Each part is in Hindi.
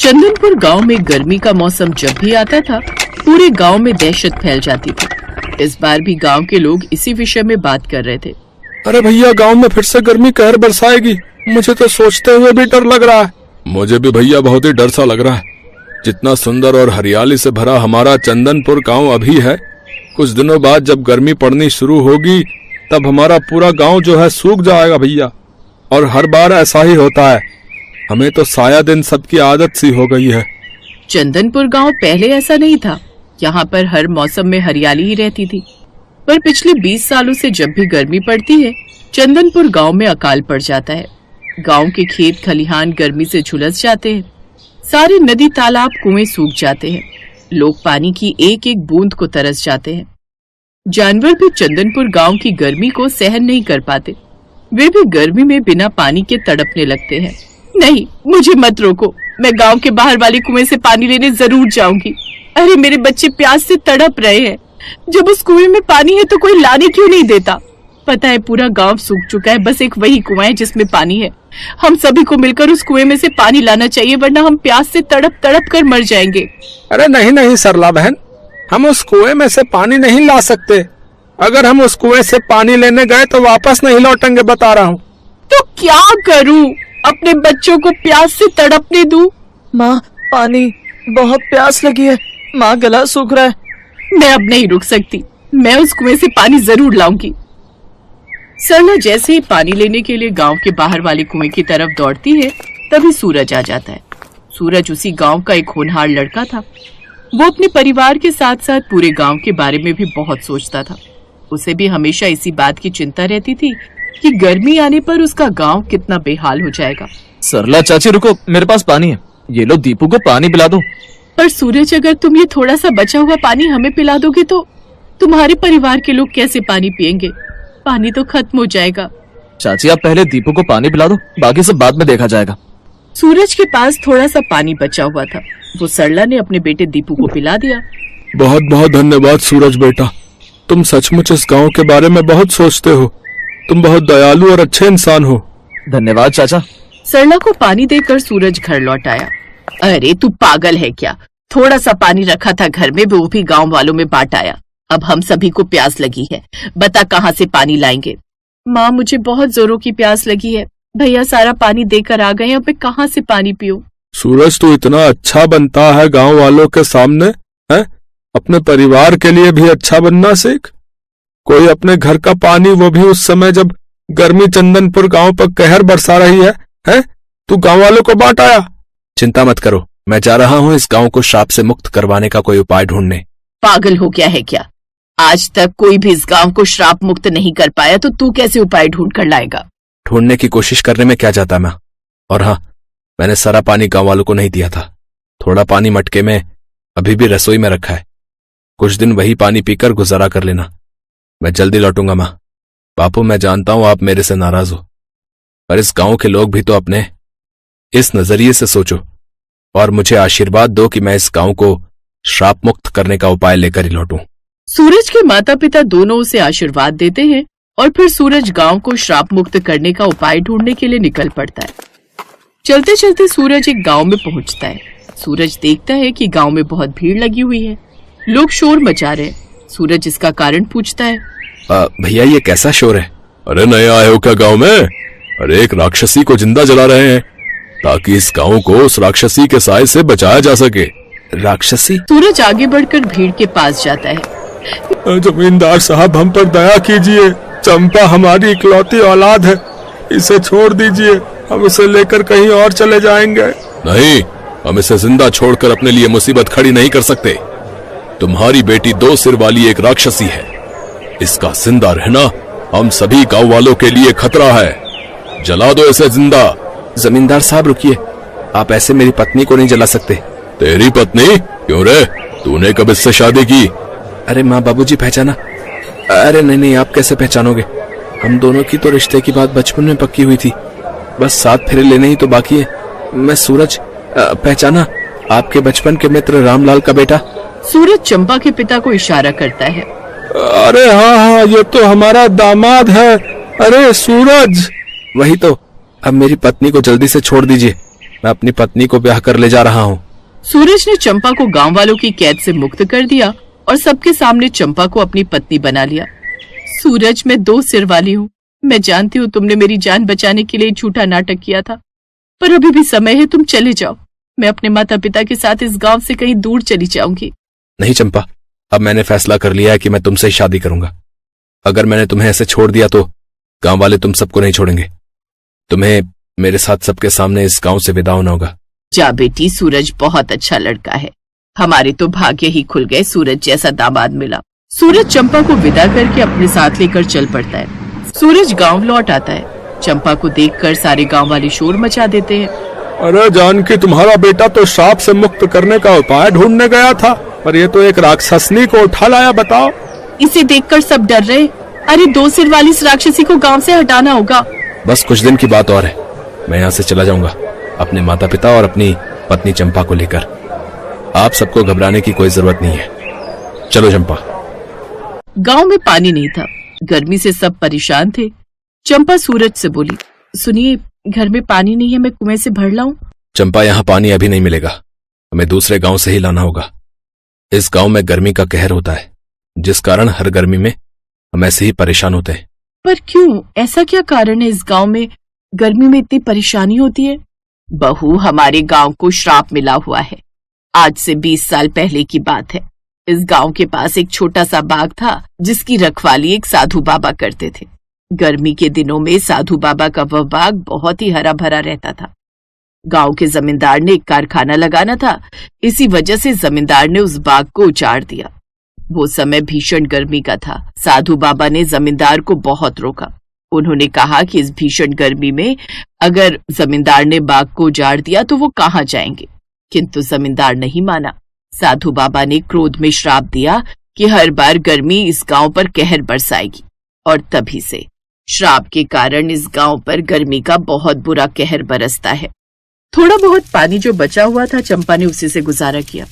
चंदनपुर गांव में गर्मी का मौसम जब भी आता था, पूरे गांव में दहशत फैल जाती थी। इस बार भी गांव के लोग इसी विषय में बात कर रहे थे। अरे भैया, गांव में फिर से गर्मी कहर बरसाएगी। मुझे तो सोचते हुए भी डर लग रहा है। मुझे भी भैया बहुत ही डर सा लग रहा है। जितना सुंदर और हरियाली से भरा हमारा चंदनपुर गांव अभी है, कुछ दिनों बाद जब गर्मी पड़नी शुरू होगी तब हमारा पूरा गांव जो है सूख जाएगा भैया। और हर बार ऐसा ही होता है। हमें तो शायद इन सबकी आदत सी हो गई है। चंदनपुर गांव पहले ऐसा नहीं था। यहाँ पर हर मौसम में हरियाली ही रहती थी, पर पिछले 20 सालों से जब भी गर्मी पड़ती है, चंदनपुर गांव में अकाल पड़ जाता है। गांव के खेत खलिहान गर्मी से झुलस जाते हैं। सारे नदी तालाब कुएं सूख जाते हैं। लोग पानी की एक एक बूंद को तरस जाते हैं। जानवर भी चंदनपुर गांव की गर्मी को सहन नहीं कर पाते। वे भी गर्मी में बिना पानी के तड़पने लगते हैं। नहीं, मुझे मत रोको। मैं गांव के बाहर वाले कुएं से पानी लेने जरूर जाऊंगी। अरे मेरे बच्चे प्यास से तड़प रहे हैं। जब उस कुएं में पानी है तो कोई लाने क्यों नहीं देता? पता है पूरा गांव सूख चुका है, बस एक वही कुआं है जिसमें पानी है। हम सभी को मिलकर उस कुएं में से पानी लाना चाहिए, वरना हम प्यास से तड़प तड़प कर मर जाएंगे। अरे नहीं नहीं सरला बहन, हम उस कुएं में से पानी नहीं ला सकते। अगर हम उस कुएं से पानी लेने गए तो वापस नहीं लौटेंगे, बता रहा हूँ। तो क्या करूँ? अपने बच्चों को प्यास से तड़पने दूं? माँ, पानी, बहुत प्यास लगी है। माँ, गला सूख रहा है। मैं अब नहीं रुक सकती। मैं उस कुएं से पानी जरूर लाऊंगी। सरला जैसे ही पानी लेने के लिए गांव के बाहर वाले कुएं की तरफ दौड़ती है, तभी सूरज आ जाता है। सूरज उसी गांव का एक होनहार लड़का था। वो अपने परिवार के साथ साथ पूरे गांव के बारे में भी बहुत सोचता था। उसे भी हमेशा इसी बात की चिंता रहती थी कि गर्मी आने पर उसका गांव कितना बेहाल हो जाएगा। सरला चाची रुको, मेरे पास पानी है। ये लो, दीपू को पानी पिला दो। पर सूरज, अगर तुम ये थोड़ा सा बचा हुआ पानी हमें पिला दोगे तो तुम्हारे परिवार के लोग कैसे पानी पिएंगे? पानी तो खत्म हो जाएगा। चाची, आप पहले दीपू को पानी पिला दो, बाकी सब बाद में देखा जाएगा। सूरज के पास थोड़ा सा पानी बचा हुआ था। वो सरला ने अपने बेटे दीपू को पिला दिया। बहुत बहुत धन्यवाद सूरज बेटा, तुम सचमुच इस गांव के बारे में बहुत सोचते हो। तुम बहुत दयालु और अच्छे इंसान हो। धन्यवाद चाचा। सरला को पानी देकर सूरज घर लौट आया। अरे तू पागल है क्या? थोड़ा सा पानी रखा था घर में, वो भी गांव वालों में बांट आया। अब हम सभी को प्यास लगी है, बता कहाँ से पानी लाएंगे? माँ, मुझे बहुत जोरों की प्यास लगी है। भैया सारा पानी देकर आ गए, अब मैं कहाँ से पानी पीऊं? सूरज, तू इतना अच्छा बनता है गांव वालों के सामने, है? अपने परिवार के लिए भी अच्छा बनना सीख। कोई अपने घर का पानी, वो भी उस समय जब गर्मी चंदनपुर गांव पर कहर बरसा रही है? तू गांव वालों को बांट आया। चिंता मत करो, मैं जा रहा हूँ इस गांव को श्राप से मुक्त करवाने का कोई उपाय ढूंढने। पागल हो गया है क्या? आज तक कोई भी इस गांव को श्राप मुक्त नहीं कर पाया, तो तू कैसे उपाय ढूंढ कर लाएगा? ढूंढने की कोशिश करने में क्या जाता मैं। और हाँ, मैंने सारा पानी गांव वालों को नहीं दिया था। थोड़ा पानी मटके में अभी भी रसोई में रखा है। कुछ दिन वही पानी पीकर गुजारा कर लेना। मैं जल्दी लौटूंगा माँ। बापू, मैं जानता हूं आप मेरे से नाराज हो, पर इस गांव के लोग भी तो अपने इस नजरिए से सोचो और मुझे आशीर्वाद दो कि मैं इस गांव को श्राप मुक्त करने का उपाय लेकर ही लौटूं। सूरज के माता पिता दोनों उसे आशीर्वाद देते हैं और फिर सूरज गांव को श्राप मुक्त करने का उपाय ढूंढने के लिए निकल पड़ता है। चलते चलते सूरज एक गांव में पहुंचता है। सूरज देखता है कि गांव में बहुत भीड़ लगी हुई है। लोग शोर मचा रहे हैं। सूरज इसका कारण पूछता है। भैया, ये कैसा शोर है? अरे नए आए हो क्या गांव में? अरे एक राक्षसी को जिंदा जला रहे हैं ताकि इस गांव को उस राक्षसी के साए से बचाया जा सके। राक्षसी? सूरज आगे बढ़कर भीड़ के पास जाता है। जमींदार साहब, हम पर दया कीजिए। चंपा हमारी इकलौती औलाद है, इसे छोड़ दीजिए। हम इसे लेकर कहीं और चले जाएंगे। नहीं, हम इसे जिंदा छोड़कर अपने लिए मुसीबत खड़ी नहीं कर सकते। तुम्हारी बेटी 2 सिर वाली एक राक्षसी है। इसका जिंदा रहना हम सभी गांव वालों के लिए खतरा है। जला दो इसे जिंदा। जमींदार साहब रुकिए, आप ऐसे मेरी पत्नी को नहीं जला सकते। तेरी पत्नी? क्यों रे, तूने कब इससे शादी की? अरे माँ बाबूजी पहचाना? अरे नहीं नहीं, आप कैसे पहचानोगे? हम दोनों की तो रिश्ते की बात बचपन में पक्की हुई थी, बस 7 फेरे लेने ही तो बाकी है। मैं सूरज, पहचाना? आपके बचपन के मित्र रामलाल का बेटा। सूरज चंपा के पिता को इशारा करता है। अरे हाँ, ये तो हमारा दामाद है। अरे सूरज! वही तो। अब मेरी पत्नी को जल्दी से छोड़ दीजिए, मैं अपनी पत्नी को ब्याह कर ले जा रहा हूँ। सूरज ने चंपा को गांव वालों की कैद से मुक्त कर दिया और सबके सामने चंपा को अपनी पत्नी बना लिया। सूरज, मैं 2 सिर वाली हूँ। मैं जानती हूँ तुमने मेरी जान बचाने के लिए झूठा नाटक किया था, पर अभी भी समय है, तुम चले जाओ। मैं अपने माता पिता के साथ इस गांव से कहीं दूर चली जाऊंगी। नहीं चंपा, अब मैंने फैसला कर लिया है कि मैं तुमसे ही शादी करूंगा। अगर मैंने तुम्हें ऐसे छोड़ दिया तो गांव वाले तुम सबको नहीं छोड़ेंगे। तुम्हें मेरे साथ सबके सामने इस गांव से विदा होना होगा। जा बेटी, सूरज बहुत अच्छा लड़का है। हमारे तो भाग्य ही खुल गए, सूरज जैसा दामाद मिला। सूरज चंपा को विदा करके अपने साथ लेकर चल पड़ता है। सूरज गांव लौट आता है। चंपा को देखकर सारे गांव वाले शोर मचा देते हैं। अरे जानकी, तुम्हारा बेटा तो श्राप से मुक्त करने का उपाय ढूंढने गया था, पर ये तो एक राक्षसनी को उठा लाया। बताओ। इसे देखकर सब डर रहे। अरे 2 सिर वाली इस राक्षसी को गांव से हटाना होगा। बस कुछ दिन की बात और है, मैं यहाँ से चला जाऊंगा अपने माता पिता और अपनी पत्नी चंपा को लेकर। आप सबको घबराने की कोई जरूरत नहीं है। चलो चंपा। गांव में पानी नहीं था। गर्मी से सब परेशान थे। चंपा सूरज से बोली, सुनिए, घर में पानी नहीं है, मैं कुएं से भर लाऊं? चंपा, यहाँ पानी अभी नहीं मिलेगा, हमें दूसरे गांव से ही लाना होगा। इस गांव में गर्मी का कहर होता है, जिस कारण हर गर्मी में हम ऐसे ही परेशान होते हैं। पर क्यों? ऐसा क्या कारण है इस गांव में गर्मी में इतनी परेशानी होती है? बहू, हमारे गांव को श्राप मिला हुआ है। आज से 20 साल पहले की बात है। इस गांव के पास एक छोटा सा बाग था, जिसकी रखवाली एक साधु बाबा करते थे। गर्मी के दिनों में साधु बाबा का वह बाग बहुत ही हरा भरा रहता था। गांव के जमींदार ने एक कारखाना लगाना था, इसी वजह से जमींदार ने उस बाग को उजाड़ दिया। वो समय भीषण गर्मी का था। साधु बाबा ने जमींदार को बहुत रोका। उन्होंने कहा कि इस भीषण गर्मी में अगर जमींदार ने बाग को उजाड़ दिया तो वो कहाँ जाएंगे, किंतु जमींदार नहीं माना। साधु बाबा ने क्रोध में श्राप दिया कि हर बार गर्मी इस गांव पर कहर बरसाएगी, और तभी से श्राप के कारण इस गांव पर गर्मी का बहुत बुरा कहर बरसता है। थोड़ा बहुत पानी जो बचा हुआ था, चंपा ने उसी से गुजारा किया।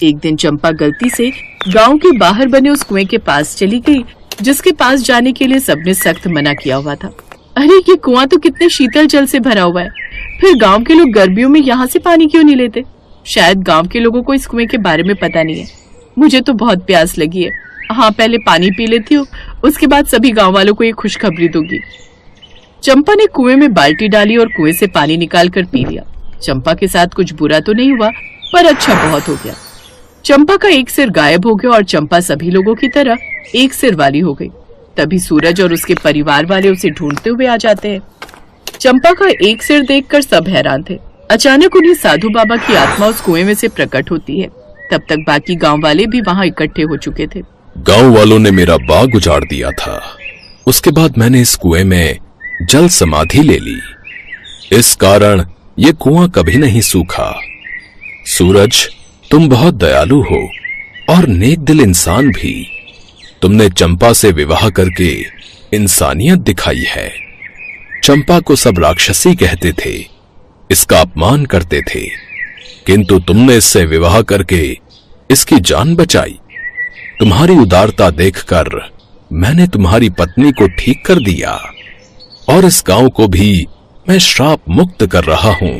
एक दिन चंपा गलती से गांव के बाहर बने उस कुएं के पास चली गई, जिसके पास जाने के लिए सबने सख्त मना किया हुआ था। अरे ये कुआं तो कितने शीतल जल से भरा हुआ है, फिर गांव के लोग गर्मियों में यहाँ से पानी क्यों नहीं लेते? शायद गांव के लोगों को इस कुएं के बारे में पता नहीं है। मुझे तो बहुत प्यास लगी है। हाँ, पहले पानी पी लेती हूँ, उसके बाद सभी गांव वालों को ये खुशखबरी दूंगी। चंपा ने कुएं में बाल्टी डाली और कुएं से पानी निकाल कर पी लिया। चंपा के साथ कुछ बुरा तो नहीं हुआ, पर अच्छा बहुत हो गया। चंपा का एक सिर गायब हो गया और चंपा सभी लोगों की तरह एक सिर वाली हो गई। तभी सूरज और उसके परिवार वाले उसे ढूंढते हुए आ जाते हैं। चंपा का एक सिर देखकर सब हैरान थे। अचानक उन्हें साधु बाबा की आत्मा उस कुएं में से प्रकट होती है। तब तक बाकी गांव वाले भी वहां इकट्ठे हो चुके थे। गांव वालों ने मेरा बाग उजाड़ दिया था, उसके बाद मैंने इस कुएं में जल समाधि ले ली। इस कारण ये कुआं कभी नहीं सूखा। सूरज, तुम बहुत दयालु हो और नेक दिल इंसान भी। तुमने चंपा से विवाह करके इंसानियत दिखाई है। चंपा को सब राक्षसी कहते थे, इसका अपमान करते थे, किंतु तुमने इससे विवाह करके इसकी जान बचाई। तुम्हारी उदारता देखकर मैंने तुम्हारी पत्नी को ठीक कर दिया और इस गांव को भी मैं श्राप मुक्त कर रहा हूं।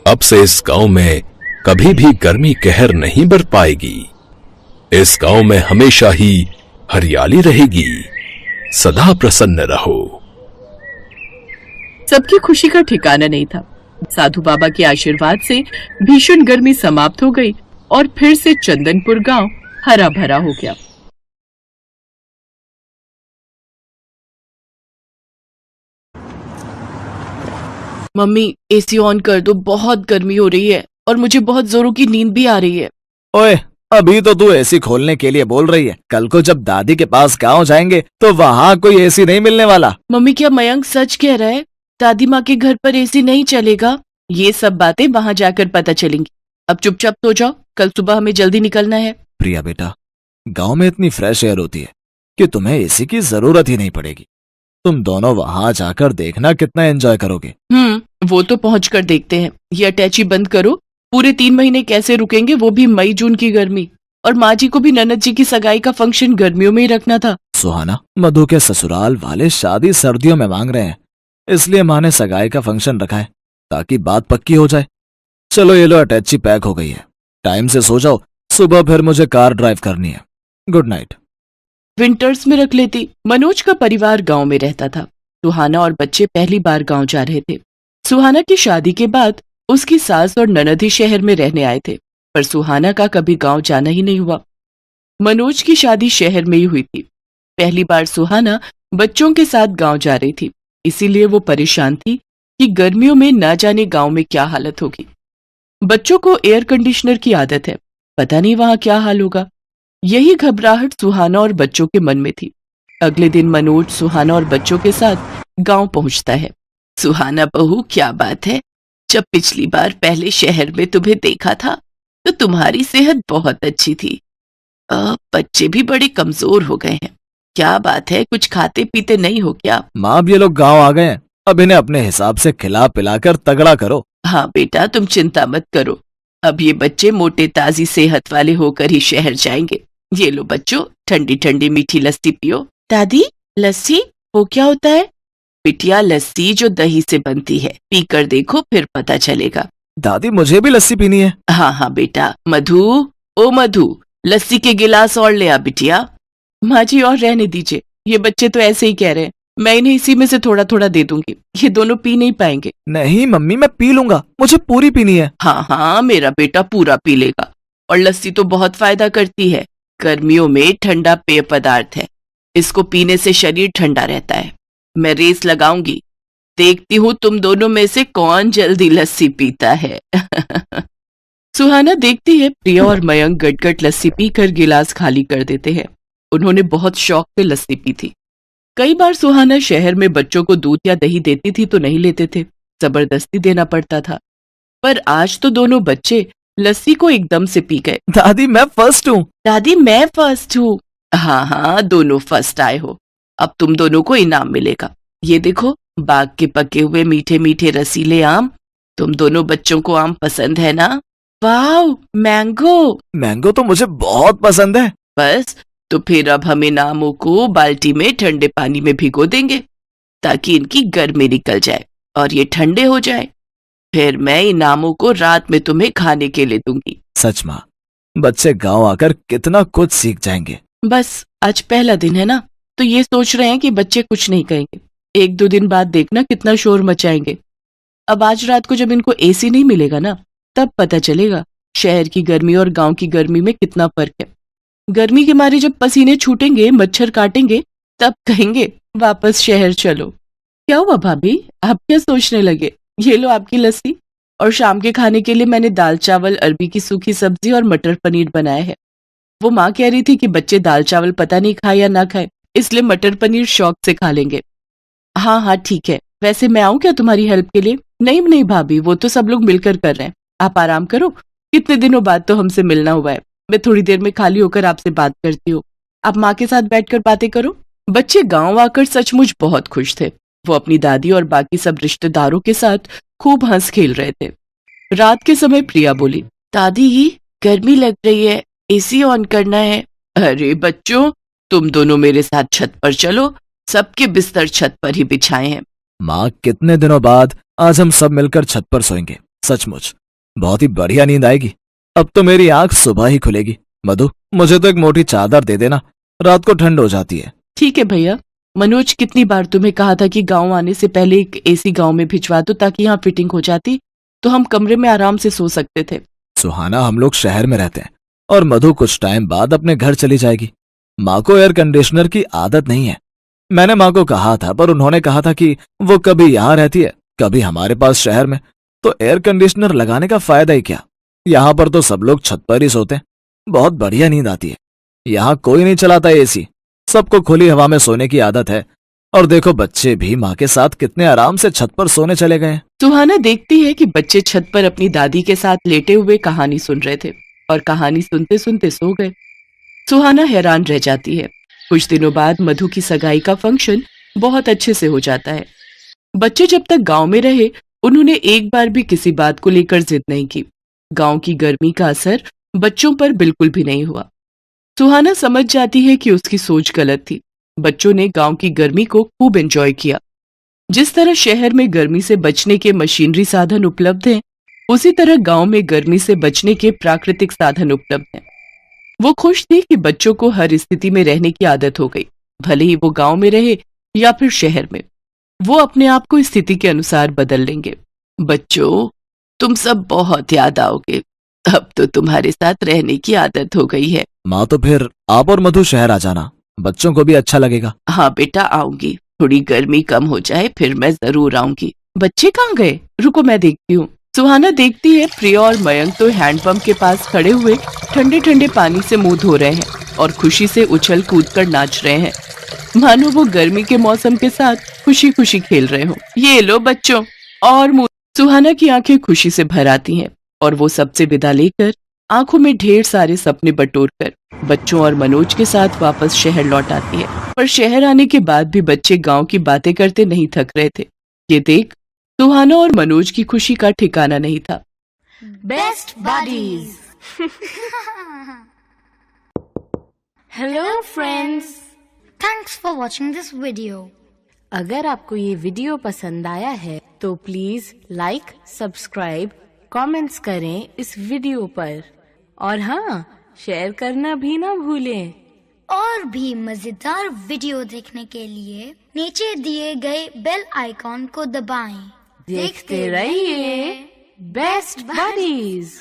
अब से इस गांव में कभी भी गर्मी कहर नहीं बर पाएगी। इस गांव में हमेशा ही हरियाली रहेगी। सदा प्रसन्न रहो। सबकी खुशी का ठिकाना नहीं था। साधु बाबा के आशीर्वाद से भीषण गर्मी समाप्त हो गई और फिर से चंदनपुर गांव हरा भरा हो गया। मम्मी, एसी ऑन कर दो, बहुत गर्मी हो रही है और मुझे बहुत जोरों की नींद भी आ रही है। ओए, अभी तो तू एसी खोलने के लिए बोल रही है। कल को जब दादी के पास गांव जाएंगे तो वहाँ कोई एसी नहीं मिलने वाला। मम्मी, क्या मयंक सच कह रहा है? दादी माँ के घर पर एसी नहीं चलेगा? ये सब बातें वहाँ जाकर पता चलेंगी। अब चुपचाप सो जाओ, कल सुबह हमें जल्दी निकलना है। प्रिया बेटा, गांव में इतनी फ्रेश एयर होती है कि तुम्हें एसी की जरूरत ही नहीं पड़ेगी। तुम दोनों वहां जाकर देखना कितना एंजॉय करोगे। वो तो पहुँच कर देखते हैं। ये अटैची बंद करो। पूरे 3 महीने कैसे रुकेंगे, वो भी मई जून की गर्मी। और माँ जी को भी ननद जी की सगाई का फंक्शन गर्मियों में ही रखना था। सुहाना, मधु के ससुराल वाले शादी सर्दियों में मांग रहे हैं, इसलिए माँ ने सगाई का फंक्शन रखा है। ताकि बात पक्की हो जाए। चलो ये लो, अटैची पैक हो गई है। टाइम से सो जाओ, सुबह फिर मुझे कार ड्राइव करनी है। Good night. विंटर्स में रख लेती। मनोज का परिवार गांव में रहता था। सुहाना और बच्चे पहली बार गांव जा रहे थे। सुहाना की शादी के बाद उसकी सास और ननद ही शहर में रहने आए थे, पर सुहाना का कभी गांव जाना ही नहीं हुआ। मनोज की शादी शहर में ही हुई थी। पहली बार सुहाना बच्चों के साथ गांव जा रही थी, इसीलिए वो परेशान थी कि गर्मियों में ना जाने गांव में क्या हालत होगी। बच्चों को एयर कंडीशनर की आदत है, पता नहीं वहां क्या हाल होगा। यही घबराहट सुहाना और बच्चों के मन में थी। अगले दिन मनोज सुहाना और बच्चों के साथ गांव पहुंचता है। सुहाना बहू, क्या बात है, जब पिछली बार पहले शहर में तुम्हें देखा था तो तुम्हारी सेहत बहुत अच्छी थी। बच्चे भी बड़े कमजोर हो गए हैं। क्या बात है, कुछ खाते पीते नहीं हो क्या? माँ, अब ये लोग गांव आ गए हैं, अब इन्हें अपने हिसाब से खिला पिलाकर तगड़ा करो। हाँ बेटा, तुम चिंता मत करो, अब ये बच्चे मोटे ताजी सेहत वाले होकर ही शहर जाएंगे। ये लो बच्चों, ठंडी ठंडी मीठी लस्सी पियो। दादी, लस्सी वो क्या होता है? बिटिया, लस्सी जो दही से बनती है, पीकर देखो फिर पता चलेगा। दादी, मुझे भी लस्सी पीनी है। हाँ हाँ बेटा। मधु, ओ मधु, लस्सी के गिलास और ले आ बिटिया। माँ जी, और रहने दीजिए, ये बच्चे तो ऐसे ही कह रहे हैं, मैं इन्हें इसी में से थोड़ा थोड़ा दे दूंगी, ये दोनों पी नहीं पाएंगे। नहीं मम्मी, मैं पी लूंगा, मुझे पूरी पीनी है। हाँ हाँ, मेरा बेटा पूरा पी लेगा। और लस्सी तो बहुत फायदा करती है, गर्मियों में ठंडा पेय पदार्थ है, इसको पीने से शरीर ठंडा रहता है। मैं रेस लगाऊंगी, देखती हूँ तुम दोनों में से कौन जल्दी लस्सी पीता है। सुहाना देखती है प्रिया और मयंक गटगट लस्सी पीकर गिलास खाली कर देते हैं। उन्होंने बहुत शौक से लस्सी पी थी। कई बार सुहाना शहर में बच्चों को दूध या दही देती थी तो नहीं लेते थे, जबरदस्ती देना पड़ता था। पर आज तो दोनों बच्चे लस्सी को एकदम से पी गए। दादी, मैं फर्स्ट हूँ। दादी, मैं फर्स्ट हूँ। हाँ हाँ, दोनों फर्स्ट आए हो, अब तुम दोनों को इनाम मिलेगा। ये देखो, बाग के पके हुए मीठे मीठे रसीले आम। तुम दोनों बच्चों को आम पसंद है ना? वाह, मैंगो। मैंगो तो मुझे बहुत पसंद है। बस, तो फिर अब हम इन आमों को बाल्टी में ठंडे पानी में भिगो देंगे ताकि इनकी गर्मी निकल जाए और ये ठंडे हो जाए। फिर मैं इन आमों को रात में तुम्हें खाने के लिए दूंगी। सच माँ, बच्चे गांव आकर कितना कुछ सीख जाएंगे। बस आज पहला दिन है ना, तो ये सोच रहे हैं कि बच्चे कुछ नहीं कहेंगे। एक दो दिन बाद देखना कितना शोर मचाएंगे। अब आज रात को जब इनको एसी नहीं मिलेगा ना, तब पता चलेगा शहर की गर्मी और गांव की गर्मी में कितना फर्क है। गर्मी के मारे जब पसीने छूटेंगे, मच्छर काटेंगे, तब कहेंगे वापस शहर चलो। क्या हुआ भाभी, आप क्या सोचने लगे? ये लो आपकी लस्सी। और शाम के खाने के लिए मैंने दाल चावल, अरबी की सूखी सब्जी और मटर पनीर बनाया है। वो माँ कह रही थी कि बच्चे दाल चावल पता नहीं खाए या ना खाए, इसलिए मटर पनीर शौक से खा लेंगे। हाँ हाँ ठीक है, वैसे मैं आऊँ क्या तुम्हारी हेल्प के लिए? नहीं नहीं भाभी, वो तो सब लोग मिलकर कर रहे हैं, आप आराम करो। कितने दिनों बाद तो हमसे मिलना हुआ है। मैं थोड़ी देर में खाली होकर आपसे बात करती हूँ, आप माँ के साथ बैठकर बातें करो। बच्चे गांव आकर सचमुच बहुत खुश थे। वो अपनी दादी और बाकी सब रिश्तेदारों के साथ खूब हंस खेल रहे थे। रात के समय प्रिया बोली, दादी गर्मी लग रही है, एसी ऑन करना है। अरे बच्चों, तुम दोनों मेरे साथ छत पर चलो, सबके बिस्तर छत पर ही बिछाए हैं। माँ, कितने दिनों बाद आज हम सब मिलकर छत पर सोएंगे। सचमुच बहुत ही बढ़िया नींद आएगी। अब तो मेरी आंख सुबह ही खुलेगी। मधु, मुझे तो एक मोटी चादर दे देना, रात को ठंड हो जाती है। ठीक है भैया। मनोज, कितनी बार तुम्हें कहा था कि गांव आने से पहले एक एसी गांव में भिजवा दो ताकि यहाँ फिटिंग हो जाती, तो हम कमरे में आराम से सो सकते थे। सुहाना, हम लोग शहर में रहते हैं और मधु कुछ टाइम बाद अपने घर चली जाएगी। माँ को एयर कंडीशनर की आदत नहीं है। मैंने माँ को कहा था, पर उन्होंने कहा था कि वो कभी यहाँ रहती है, कभी हमारे पास शहर में, तो एयर कंडीशनर लगाने का फायदा ही क्या। यहाँ पर तो सब लोग छत पर ही सोते हैं, बहुत बढ़िया नींद आती है। यहाँ कोई नहीं चलाता एसी, सबको खुली हवा में सोने की आदत है। और देखो, बच्चे भी माँ के साथ कितने आराम से छत पर सोने चले गए हैं। सुहाना देखती है कि बच्चे छत पर अपनी दादी के साथ लेटे हुए कहानी सुन रहे थे और कहानी सुनते सुनते सो गए। सुहाना हैरान रह जाती है। कुछ दिनों बाद मधु की सगाई का फंक्शन बहुत अच्छे से हो जाता है। बच्चे जब तक गांव में रहे, उन्होंने एक बार भी किसी बात को लेकर जिद नहीं की। गांव की गर्मी का असर बच्चों पर बिल्कुल भी नहीं हुआ। सुहाना समझ जाती है कि उसकी सोच गलत थी। बच्चों ने गांव की गर्मी को खूब एंजॉय किया। जिस तरह शहर में गर्मी से बचने के मशीनरी साधन उपलब्ध हैं, उसी तरह गांव में गर्मी से बचने के प्राकृतिक साधन उपलब्ध हैं। वो खुश थी कि बच्चों को हर स्थिति में रहने की आदत हो गई, भले ही वो गांव में रहे या फिर शहर में। वो अपने आप को स्थिति के अनुसार बदल लेंगे। बच्चों, तुम सब बहुत याद आओगे। अब तो तुम्हारे साथ रहने की आदत हो गई है। माँ, तो फिर आप और मधु शहर आ जाना, बच्चों को भी अच्छा लगेगा। हाँ बेटा, आऊंगी। थोड़ी गर्मी कम हो जाए फिर मैं जरूर आऊंगी। बच्चे कहाँ गए? रुको मैं देखती हूँ। सुहाना देखती है प्रिया और मयंक तो हैंडपंप के पास खड़े हुए ठंडे ठंडे पानी से मुंह धो रहे हैं और खुशी से उछल कूद कर नाच रहे हैं, मानो वो गर्मी के मौसम के साथ खुशी खुशी खेल रहे हो। ये लो बच्चों, और मुंह। सुहाना की आंखें खुशी से भर आती हैं और वो सबसे विदा लेकर आंखों में ढेर सारे सपने बटोरकर बच्चों और मनोज के साथ वापस शहर लौट आती है। पर शहर आने के बाद भी बच्चे गांव की बातें करते नहीं थक रहे थे। ये देख सुहाना और मनोज की खुशी का ठिकाना नहीं था। Best buddies. Hello friends, thanks for watching this video. अगर आपको ये वीडियो पसंद आया है तो प्लीज लाइक, सब्सक्राइब, कमेंट्स करें इस वीडियो पर, और हाँ, शेयर करना भी ना भूलें। और भी मजेदार वीडियो देखने के लिए नीचे दिए गए बेल आइकॉन को दबाएं। देखते रहिए बेस्ट बडीज।